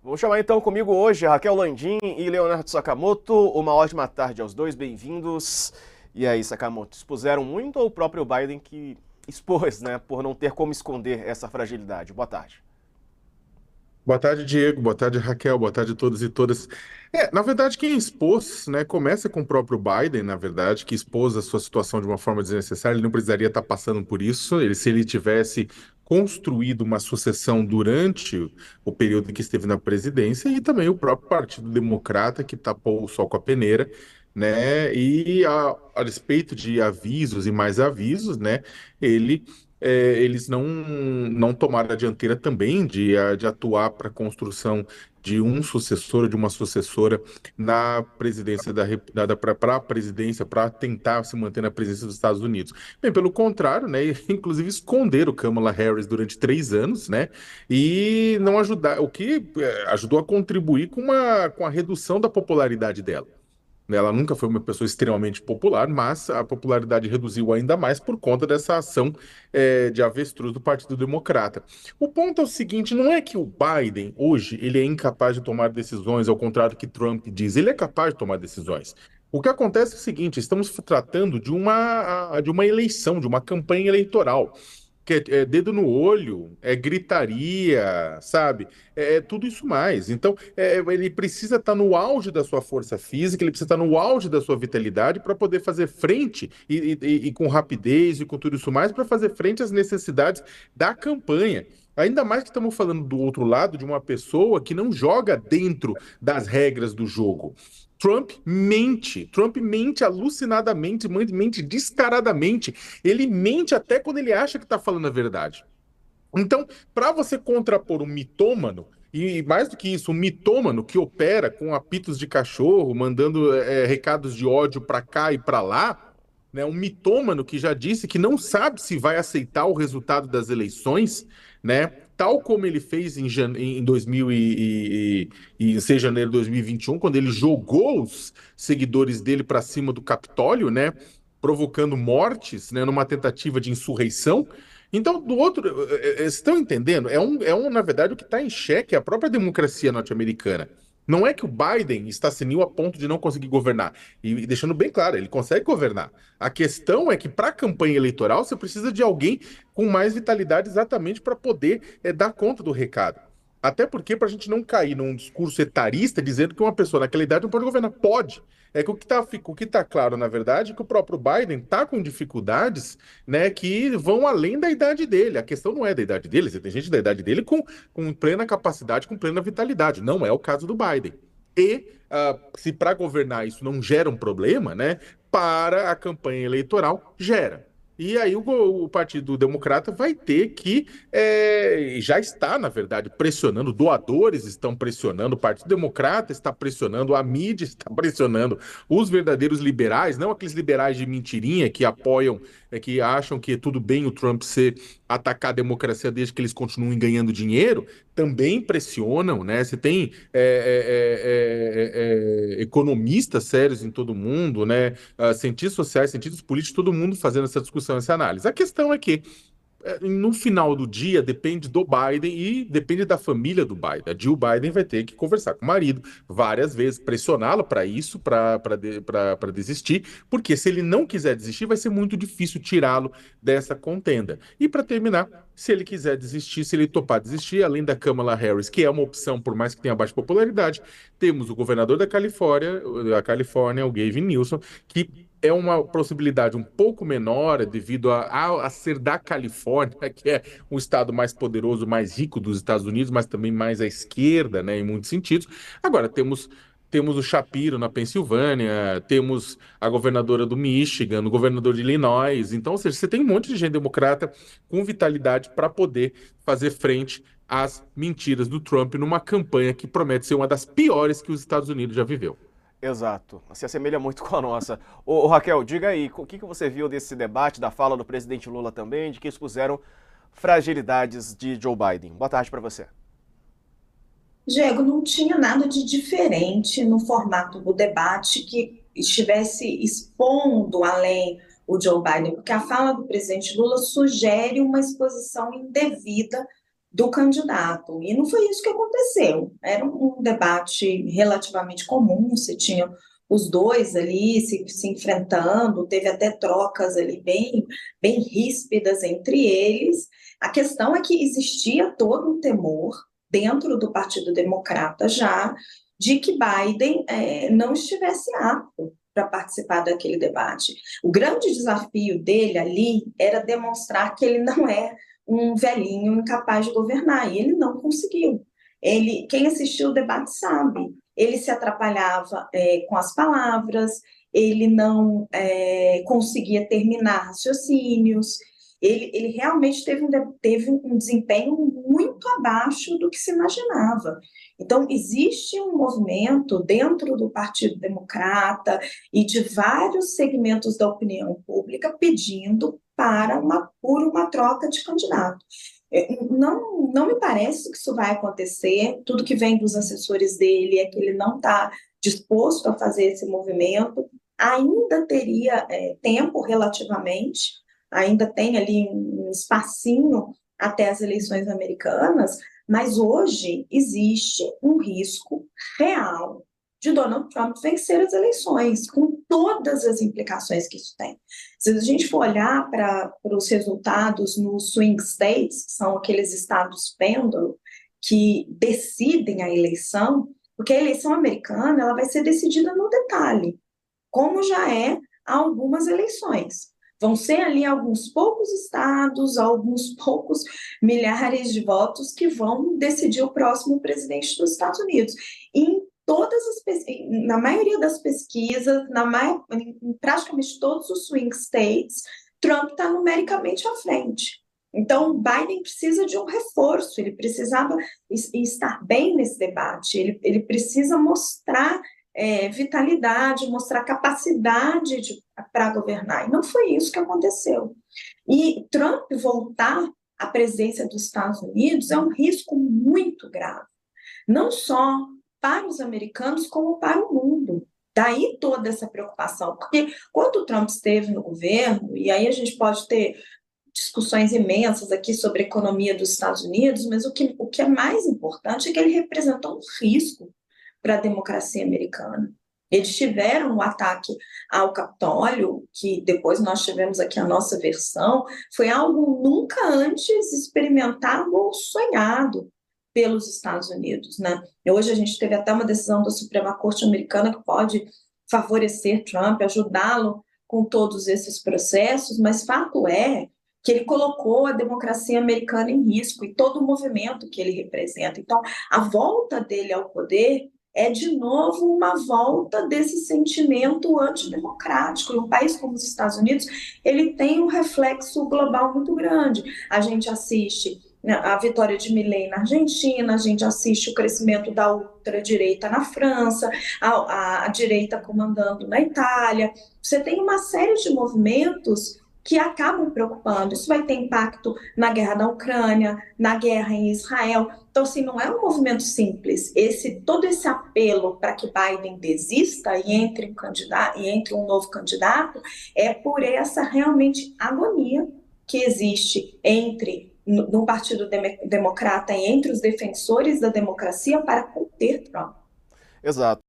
Vamos chamar então comigo hoje Raquel Landim e Leonardo Sakamoto. Uma ótima tarde aos dois, bem-vindos. E aí, Sakamoto, expuseram muito ou o próprio Biden que expôs, né, por não ter como esconder essa fragilidade? Boa tarde. Boa tarde, Diego. Boa tarde, Raquel. Boa tarde a todos e todas. Na verdade, quem expôs, né, começa com o próprio Biden, na verdade, que expôs a sua situação de uma forma desnecessária. Ele não precisaria estar passando por isso. Se ele tivesse construído uma sucessão durante o período em que esteve na presidência, e também o próprio Partido Democrata, que tapou o sol com a peneira, né? E a respeito de avisos e mais avisos, né? Ele eles não tomaram a dianteira também de atuar para a construção de um sucessor, de uma sucessora na presidência para a presidência, para tentar se manter na presidência dos Estados Unidos. Bem, pelo contrário, né, inclusive esconderam Kamala Harris durante 3 anos, né, e não ajudar, o que ajudou a contribuir com a redução da popularidade dela. Ela nunca foi uma pessoa extremamente popular, mas a popularidade reduziu ainda mais por conta dessa ação de avestruz do Partido Democrata. O ponto é o seguinte, não é que o Biden, hoje, ele é incapaz de tomar decisões, ao contrário do que Trump diz, ele é capaz de tomar decisões. O que acontece é o seguinte, estamos tratando de uma eleição, de uma campanha eleitoral que é dedo no olho, é gritaria, sabe? É tudo isso mais. Então, ele precisa estar no auge da sua força física, ele precisa estar no auge da sua vitalidade para poder fazer frente e com rapidez e com tudo isso mais, para fazer frente às necessidades da campanha. Ainda mais que estamos falando do outro lado de uma pessoa que não joga dentro das regras do jogo. Trump mente alucinadamente, mente descaradamente. Ele mente até quando ele acha que está falando a verdade. Então, para você contrapor um mitômano, e mais do que isso, um mitômano que opera com apitos de cachorro, mandando recados de ódio para cá e para lá, né, um mitômano que já disse que não sabe se vai aceitar o resultado das eleições, né, tal como ele fez em 2000 e 6 de janeiro de 2021, quando ele jogou os seguidores dele para cima do Capitólio, né, provocando mortes, né, numa tentativa de insurreição. Então, do outro, vocês estão entendendo? Na verdade, o que está em xeque é a própria democracia norte-americana. Não é que o Biden está senil a ponto de não conseguir governar. E deixando bem claro, ele consegue governar. A questão é que, para a campanha eleitoral, você precisa de alguém com mais vitalidade exatamente para poder dar conta do recado. Até porque, para a gente não cair num discurso etarista dizendo que uma pessoa naquela idade não pode governar. Pode. É que o que tá claro, na verdade, é que o próprio Biden está com dificuldades, né, que vão além da idade dele. A questão não é da idade dele, você tem gente da idade dele com plena capacidade, com plena vitalidade. Não é o caso do Biden. E se para governar isso não gera um problema, né, para a campanha eleitoral gera. E aí o Partido Democrata vai ter que, já está, na verdade, pressionando, doadores estão pressionando, o Partido Democrata está pressionando, a mídia está pressionando, os verdadeiros liberais, não aqueles liberais de mentirinha que apoiam, que acham que é tudo bem o Trump atacar a democracia desde que eles continuem ganhando dinheiro, também pressionam, né? Você tem economistas sérios em todo mundo, né? Cientistas sociais, cientistas políticos, todo mundo fazendo essa discussão, essa análise. A questão é que no final do dia, depende do Biden e depende da família do Biden. A Jill Biden vai ter que conversar com o marido várias vezes, pressioná-lo para isso, para desistir, porque se ele não quiser desistir, vai ser muito difícil tirá-lo dessa contenda. E para terminar, se ele quiser desistir, se ele topar desistir, além da Kamala Harris, que é uma opção, por mais que tenha baixa popularidade, temos o governador da Califórnia, o Gavin Newsom, que é uma possibilidade um pouco menor devido a ser da Califórnia, que é um estado mais poderoso, mais rico dos Estados Unidos, mas também mais à esquerda, né, em muitos sentidos. Agora, temos o Shapiro na Pensilvânia, temos a governadora do Michigan, o governador de Illinois. Então, ou seja, você tem um monte de gente democrata com vitalidade para poder fazer frente às mentiras do Trump numa campanha que promete ser uma das piores que os Estados Unidos já viveu. Exato. Se assemelha muito com a nossa. Ô, Raquel, diga aí, o que você viu desse debate, da fala do presidente Lula também, de que expuseram fragilidades de Joe Biden? Boa tarde para você. Diego, não tinha nada de diferente no formato do debate que estivesse expondo além o Joe Biden, porque a fala do presidente Lula sugere uma exposição indevida do candidato. E não foi isso que aconteceu. Era um debate relativamente comum, você tinha os dois ali se enfrentando, teve até trocas ali bem ríspidas entre eles. A questão é que existia todo um temor dentro do Partido Democrata já de que Biden não estivesse apto para participar daquele debate. O grande desafio dele ali era demonstrar que ele não é um velhinho incapaz de governar, e ele não conseguiu. Quem assistiu o debate sabe, ele se atrapalhava com as palavras, ele não conseguia terminar raciocínios, ele realmente teve um desempenho muito abaixo do que se imaginava. Então, existe um movimento dentro do Partido Democrata e de vários segmentos da opinião pública pedindo por uma troca de candidato. Não me parece que isso vai acontecer. Tudo que vem dos assessores dele é que ele não está disposto a fazer esse movimento. Ainda teria tempo relativamente, ainda tem ali um espacinho até as eleições americanas, mas hoje existe um risco real de Donald Trump vencer as eleições, com todas as implicações que isso tem. Se a gente for olhar para os resultados nos swing states, que são aqueles estados pêndulo, que decidem a eleição, porque a eleição americana ela vai ser decidida no detalhe, como já é algumas eleições. Vão ser ali alguns poucos estados, alguns poucos milhares de votos que vão decidir o próximo presidente dos Estados Unidos. E na maioria das pesquisas, em praticamente todos os swing states, Trump está numericamente à frente. Então, Biden precisa de um reforço, ele precisava estar bem nesse debate, ele precisa mostrar vitalidade, mostrar capacidade para governar. E não foi isso que aconteceu. E Trump voltar à presidência dos Estados Unidos é um risco muito grave, não só para os americanos, como para o mundo. Daí toda essa preocupação, porque quando o Trump esteve no governo, e aí a gente pode ter discussões imensas aqui sobre a economia dos Estados Unidos, mas o que é mais importante é que ele representou um risco para a democracia americana. Eles tiveram um ataque ao Capitólio, que depois nós tivemos aqui a nossa versão, foi algo nunca antes experimentado ou sonhado pelos Estados Unidos, né? Hoje a gente teve até uma decisão da Suprema Corte americana que pode favorecer Trump, ajudá-lo com todos esses processos, mas fato é que ele colocou a democracia americana em risco e todo o movimento que ele representa. Então, a volta dele ao poder é, de novo, uma volta desse sentimento antidemocrático. E um país como os Estados Unidos, ele tem um reflexo global muito grande. A gente assiste a vitória de Milei na Argentina, a gente assiste o crescimento da ultradireita na França, a direita comandando na Itália. Você tem uma série de movimentos que acabam preocupando. Isso vai ter impacto na guerra da Ucrânia, na guerra em Israel. Então, assim, não é um movimento simples. Todo esse apelo para que Biden desista e entre um novo candidato é por essa realmente agonia que existe no Partido Democrata e entre os defensores da democracia para conter Trump. Exato.